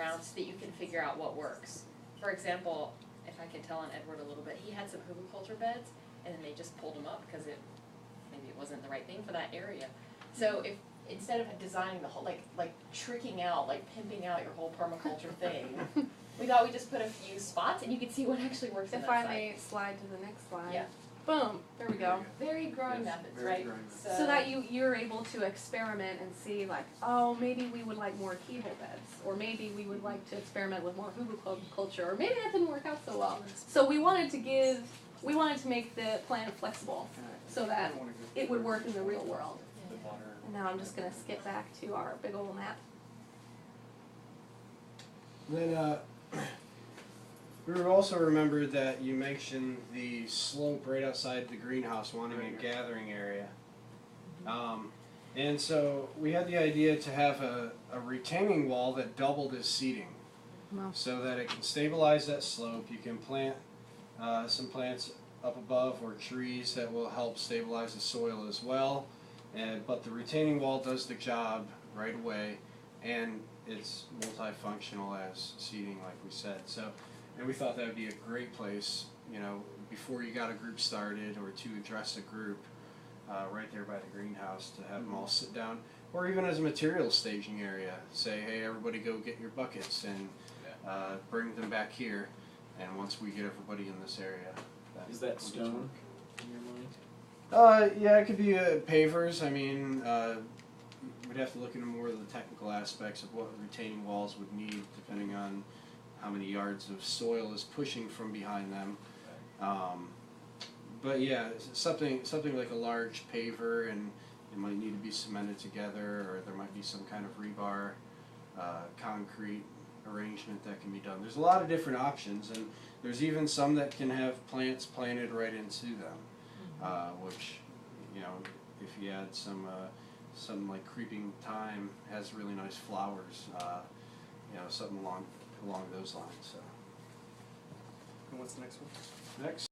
around so that you can figure out what works. For example, if I could tell on Edward a little bit, he had some permaculture beds, and then they just pulled them up because maybe it wasn't the right thing for that area. So if instead of designing the whole, like tricking out, like pimping out your whole permaculture thing, we thought we'd just put a few spots and you could see what actually works in that If I site. may slide to the next slide. Yeah. Boom, there we go. Varied growing methods, very right? growing methods. So that you're able to experiment and see like, oh, maybe we would like more keyhole beds, or maybe we would like to experiment with more permaculture, or maybe that didn't work out so well. So we wanted to make the plan flexible so that it would work in the real world. And now I'm just going to skip back to our big old map. Then we also remembered that you mentioned the slope right outside the greenhouse, wanting a gathering area. And so we had the idea to have a retaining wall that doubled as seating, so that it can stabilize that slope. You can plant some plants up above or trees that will help stabilize the soil as well. But the retaining wall does the job right away, and it's multifunctional as seating, like we said. So, and we thought that would be a great place, you know, before you got a group started or to address a group, right there by the greenhouse, to have them all sit down, or even as a materials staging area. Say, hey, everybody go get your buckets and bring them back here. And once we get everybody in this area, Is that stone in your mind? Yeah, it could be pavers. I mean, we'd have to look into more of the technical aspects of what retaining walls would need, depending on how many yards of soil is pushing from behind them. But yeah, something like a large paver, and it might need to be cemented together, or there might be some kind of rebar, concrete arrangement that can be done. There's a lot of different options, and there's even some that can have plants planted right into them, which, you know, if you add some something like creeping thyme, has really nice flowers, you know, something along those lines. So. And what's the next one? Next.